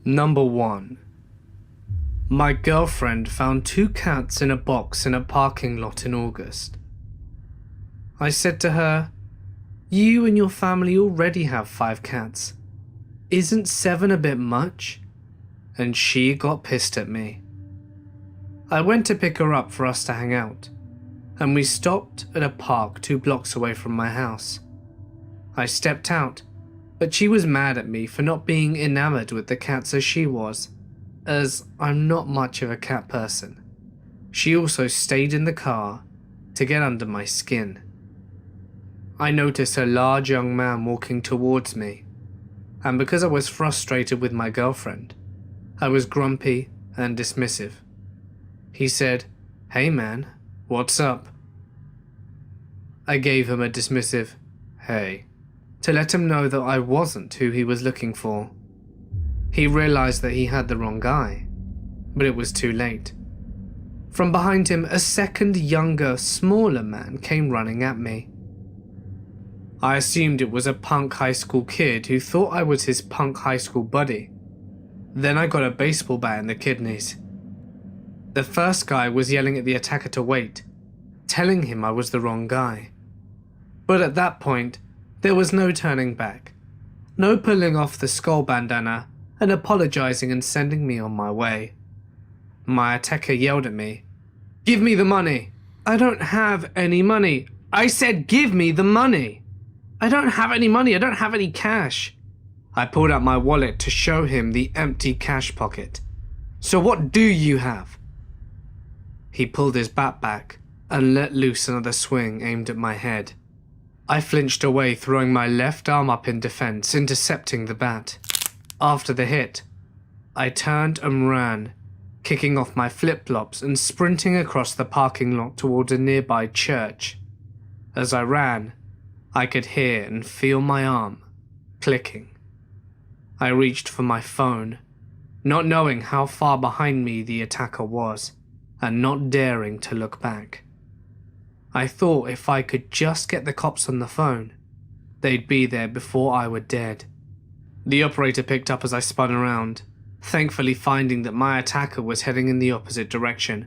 Number 1. My girlfriend found 2 cats in a box in a parking lot in August. I said to her, "You and your family already have 5 cats. Isn't 7 a bit much?" And she got pissed at me. I went to pick her up for us to hang out, and we stopped at a park 2 blocks away from my house. I stepped out, but she was mad at me for not being enamored with the cats as she was, as I'm not much of a cat person. She also stayed in the car to get under my skin. I noticed a large young man walking towards me, and because I was frustrated with my girlfriend, I was grumpy and dismissive. He said, "Hey man, what's up?" I gave him a dismissive, "Hey," to let him know that I wasn't who he was looking for. He realized that he had the wrong guy, but it was too late. From behind him, a second younger, smaller man came running at me. I assumed it was a punk high school kid who thought I was his punk high school buddy. Then I got a baseball bat in the kidneys. The first guy was yelling at the attacker to wait, telling him I was the wrong guy. But at that point, there was no turning back, no pulling off the skull bandana and apologizing and sending me on my way. My attacker yelled at me, "Give me the money." "I don't have any money." "I said give me the money." "I don't have any money, I don't have any cash." I pulled out my wallet to show him the empty cash pocket. "So what do you have?" He pulled his bat back and let loose another swing aimed at my head. I flinched away, throwing my left arm up in defense, intercepting the bat. After the hit, I turned and ran, kicking off my flip-flops and sprinting across the parking lot towards a nearby church. As I ran, I could hear and feel my arm clicking. I reached for my phone, not knowing how far behind me the attacker was, and not daring to look back. I thought if I could just get the cops on the phone, they'd be there before I were dead. The operator picked up as I spun around, thankfully finding that my attacker was heading in the opposite direction,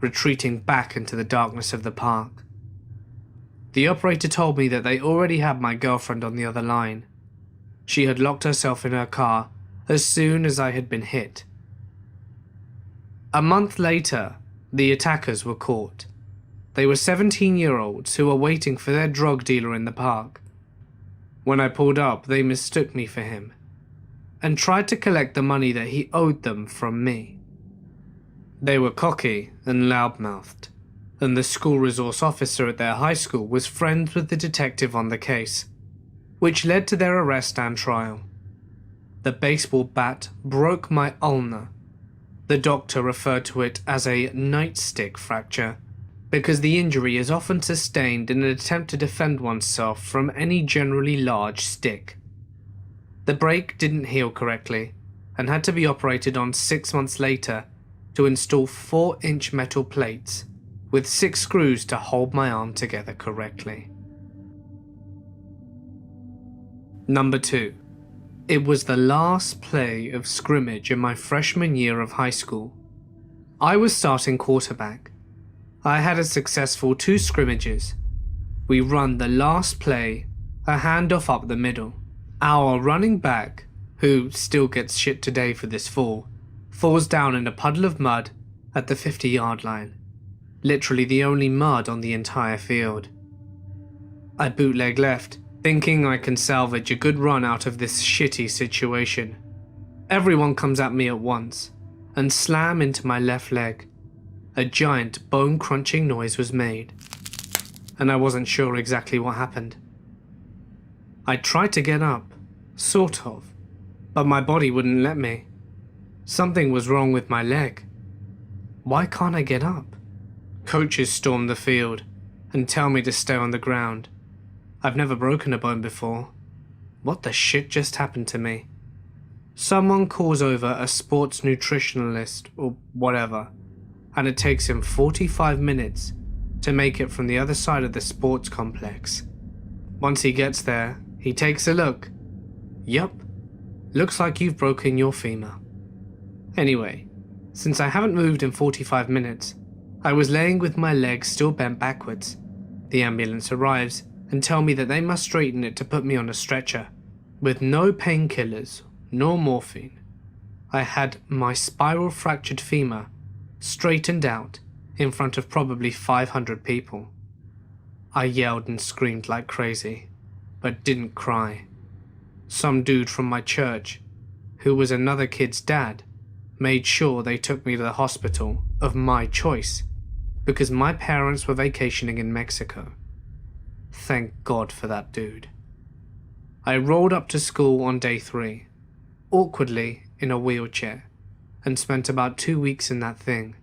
retreating back into the darkness of the park. The operator told me that they already had my girlfriend on the other line. She had locked herself in her car as soon as I had been hit. A month later, the attackers were caught. They were 17-year-olds who were waiting for their drug dealer in the park. When I pulled up, they mistook me for him and tried to collect the money that he owed them from me. They were cocky and loudmouthed, and the school resource officer at their high school was friends with the detective on the case, which led to their arrest and trial. The baseball bat broke my ulna. The doctor referred to it as a nightstick fracture because the injury is often sustained in an attempt to defend oneself from any generally large stick. The break didn't heal correctly and had to be operated on 6 months later to install 4-inch metal plates with 6 screws to hold my arm together correctly. Number 2. It was the last play of scrimmage in my freshman year of high school. I was starting quarterback. I had a successful 2 scrimmages. We run the last play, a handoff up the middle. Our running back, who still gets shit today for this fall, falls down in a puddle of mud at the 50-yard line. Literally the only mud on the entire field. I bootleg left, thinking I can salvage a good run out of this shitty situation. Everyone comes at me at once and slam into my left leg. A giant bone-crunching noise was made, and I wasn't sure exactly what happened. I tried to get up, sort of, but my body wouldn't let me. Something was wrong with my leg. Why can't I get up? Coaches storm the field and tell me to stay on the ground. I've never broken a bone before. What the shit just happened to me? Someone calls over a sports nutritionalist or whatever, and it takes him 45 minutes to make it from the other side of the sports complex. Once he gets there, he takes a look. Yup, looks like you've broken your femur. Anyway, since I haven't moved in 45 minutes, I was laying with my legs still bent backwards. The ambulance arrives and tell me that they must straighten it to put me on a stretcher, with no painkillers nor morphine. I had my spiral fractured femur straightened out in front of probably 500 people. I yelled and screamed like crazy, but didn't cry. Some dude from my church, who was another kid's dad, made sure they took me to the hospital of my choice because my parents were vacationing in Mexico. Thank God for that dude. I rolled up to school on day 3, awkwardly in a wheelchair, and spent about 2 weeks in that thing,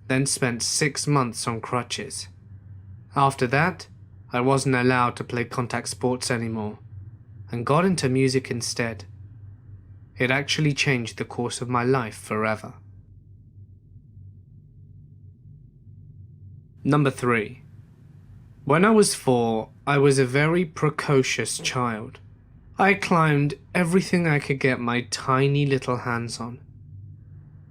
then spent 6 months on crutches. After that, I wasn't allowed to play contact sports anymore, and got into music instead. It actually changed the course of my life forever. Number 3. When I was 4, I was a very precocious child. I climbed everything I could get my tiny little hands on.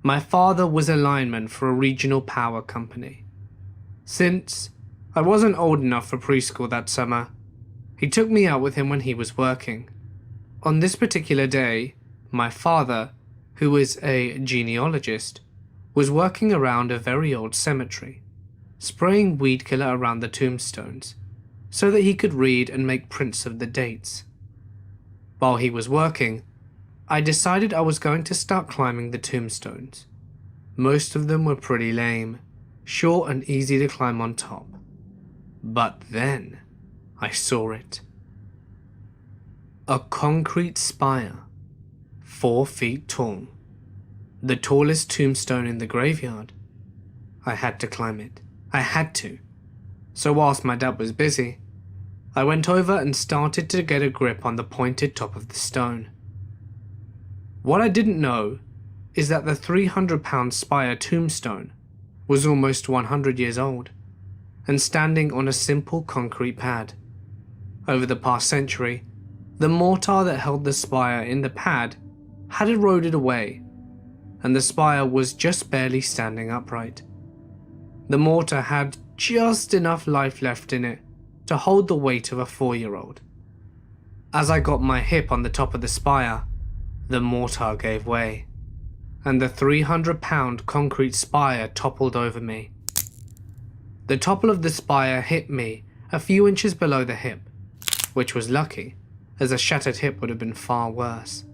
My father was a lineman for a regional power company. Since I wasn't old enough for preschool that summer, he took me out with him when he was working. On this particular day, my father, who is a genealogist, was working around a very old cemetery, spraying weed killer around the tombstones, so that he could read and make prints of the dates. While he was working, I decided I was going to start climbing the tombstones. Most of them were pretty lame, short and easy to climb on top. But then I saw it. A concrete spire, 4 feet tall, the tallest tombstone in the graveyard. I had to climb it. I had to. So whilst my dad was busy, I went over and started to get a grip on the pointed top of the stone. What I didn't know is that the 300-pound spire tombstone was almost 100 years old and standing on a simple concrete pad. Over the past century, the mortar that held the spire in the pad had eroded away, and the spire was just barely standing upright. The mortar had just enough life left in it to hold the weight of a 4-year-old. As I got my hip on the top of the spire, the mortar gave way, and the 300-pound concrete spire toppled over me. The topple of the spire hit me a few inches below the hip, which was lucky, as a shattered hip would have been far worse,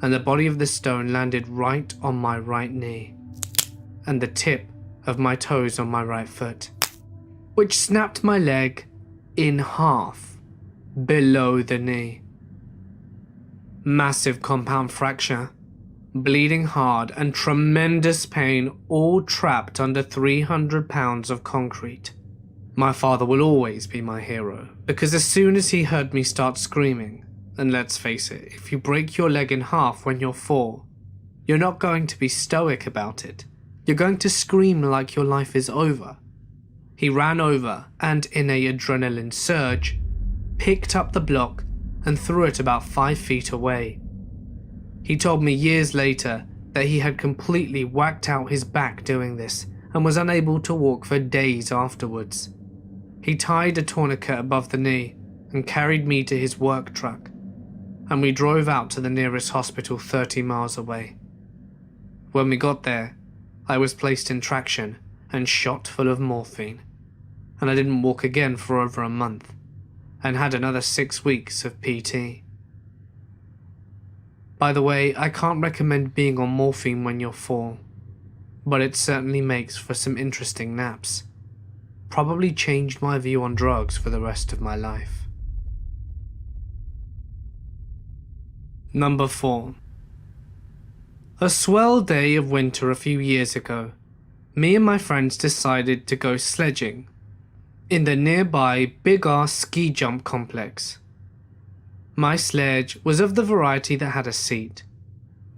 and the body of the stone landed right on my right knee, and the tip of my toes on my right foot, which snapped my leg in half below the knee. Massive compound fracture, bleeding hard, and tremendous pain, all trapped under 300 pounds of concrete. My father will always be my hero, because as soon as he heard me start screaming, and let's face it, if you break your leg in half when you're 4, you're not going to be stoic about it. You're going to scream like your life is over. He ran over and, in an adrenaline surge, picked up the block and threw it about 5 feet away. He told me years later that he had completely whacked out his back doing this and was unable to walk for days afterwards. He tied a tourniquet above the knee and carried me to his work truck, and we drove out to the nearest hospital 30 miles away. When we got there, I was placed in traction and shot full of morphine, and I didn't walk again for over a month, and had another 6 weeks of PT. By the way, I can't recommend being on morphine when you're 4, but it certainly makes for some interesting naps. Probably changed my view on drugs for the rest of my life. Number 4. A swell day of winter a few years ago, me and my friends decided to go sledging in the nearby Big Ass ski jump complex. My sledge was of the variety that had a seat,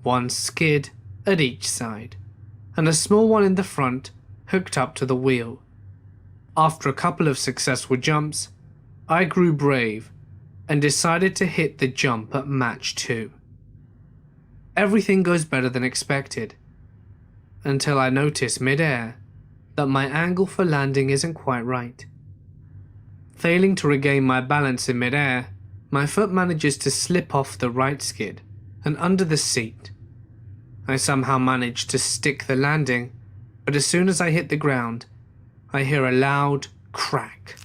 one skid at each side, and a small one in the front hooked up to the wheel. After a couple of successful jumps, I grew brave and decided to hit the jump at match 2. Everything goes better than expected, until I notice mid-air that my angle for landing isn't quite right. Failing to regain my balance in mid-air, my foot manages to slip off the right skid and under the seat. I somehow manage to stick the landing, but as soon as I hit the ground, I hear a loud crack.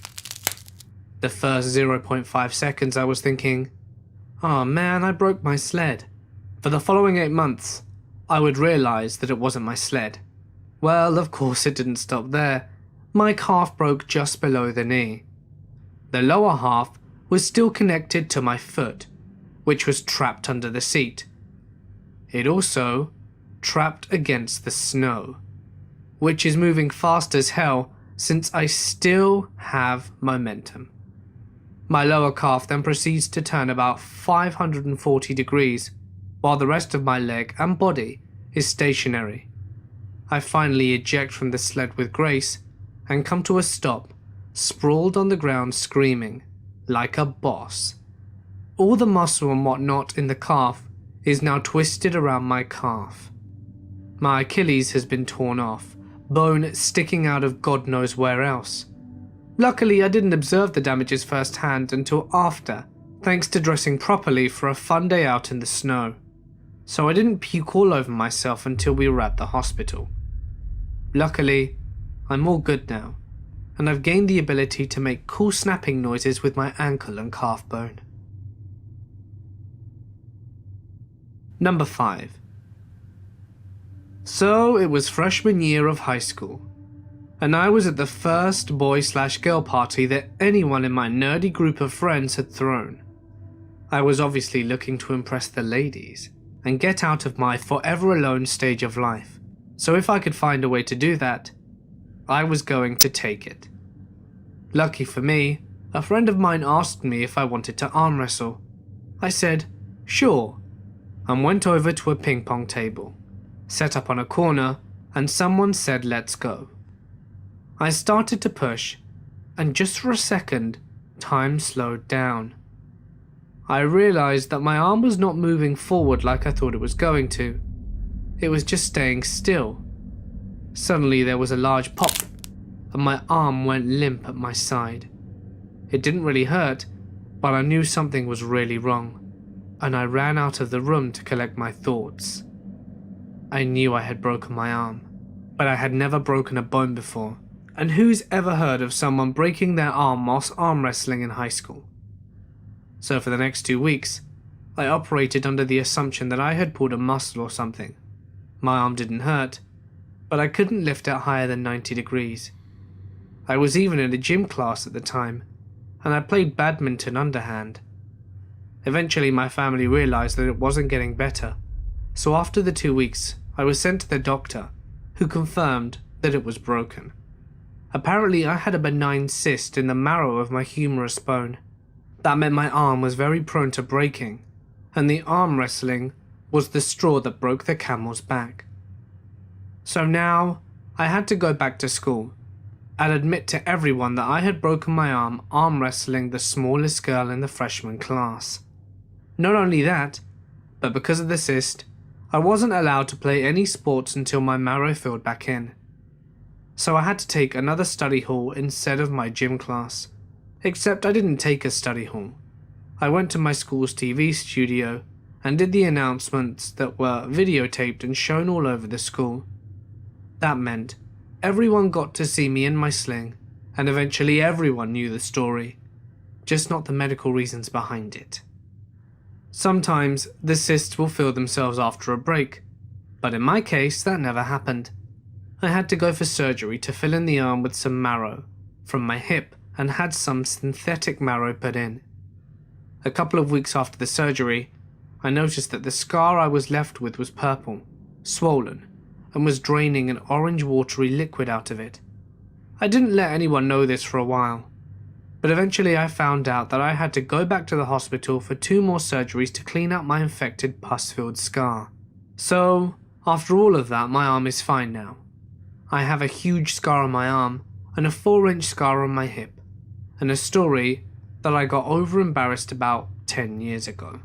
The first 0.5 seconds I was thinking, "Oh man, I broke my sled." For the following 8 months, I would realize that it wasn't my sled. Well, of course it didn't stop there. My calf broke just below the knee. The lower half was still connected to my foot, which was trapped under the seat. It also trapped against the snow, which is moving fast as hell since I still have momentum. My lower calf then proceeds to turn about 540 degrees, while the rest of my leg and body is stationary. I finally eject from the sled with grace and come to a stop, sprawled on the ground screaming, like a boss. All the muscle and whatnot in the calf is now twisted around my calf. My Achilles has been torn off, bone sticking out of God knows where else. Luckily, I didn't observe the damages firsthand until after, thanks to dressing properly for a fun day out in the snow. So I didn't puke all over myself until we were at the hospital. Luckily, I'm all good now, and I've gained the ability to make cool snapping noises with my ankle and calf bone. Number 5. So it was freshman year of high school, and I was at the first boy/girl party that anyone in my nerdy group of friends had thrown. I was obviously looking to impress the ladies and get out of my forever alone stage of life, so if I could find a way to do that, I was going to take it. Lucky for me, a friend of mine asked me if I wanted to arm wrestle. I said, sure, and went over to a ping pong table, set up on a corner, and someone said let's go. I started to push, and just for a second, time slowed down. I realized that my arm was not moving forward like I thought it was going to. It was just staying still. Suddenly there was a large pop, and my arm went limp at my side. It didn't really hurt, but I knew something was really wrong, and I ran out of the room to collect my thoughts. I knew I had broken my arm, but I had never broken a bone before. And who's ever heard of someone breaking their arm whilst arm wrestling in high school? So for the next 2 weeks, I operated under the assumption that I had pulled a muscle or something. My arm didn't hurt, but I couldn't lift it higher than 90 degrees. I was even in a gym class at the time, and I played badminton underhand. Eventually my family realized that it wasn't getting better, so after the 2 weeks, I was sent to the doctor, who confirmed that it was broken. Apparently I had a benign cyst in the marrow of my humerus bone. That meant my arm was very prone to breaking, and the arm wrestling was the straw that broke the camel's back. So now, I had to go back to school and admit to everyone that I had broken my arm wrestling the smallest girl in the freshman class. Not only that, but because of the cyst, I wasn't allowed to play any sports until my marrow filled back in. So I had to take another study hall instead of my gym class. Except I didn't take a study hall. I went to my school's TV studio and did the announcements that were videotaped and shown all over the school. That meant everyone got to see me in my sling, and eventually everyone knew the story, just not the medical reasons behind it. Sometimes the cysts will fill themselves after a break, but in my case that never happened. I had to go for surgery to fill in the arm with some marrow from my hip and had some synthetic marrow put in. A couple of weeks after the surgery, I noticed that the scar I was left with was purple, swollen, and was draining an orange watery liquid out of it. I didn't let anyone know this for a while, but eventually I found out that I had to go back to the hospital for 2 more surgeries to clean out my infected pus-filled scar. So, after all of that, my arm is fine now. I have a huge scar on my arm and a 4-inch scar on my hip, and a story that I got over embarrassed about 10 years ago.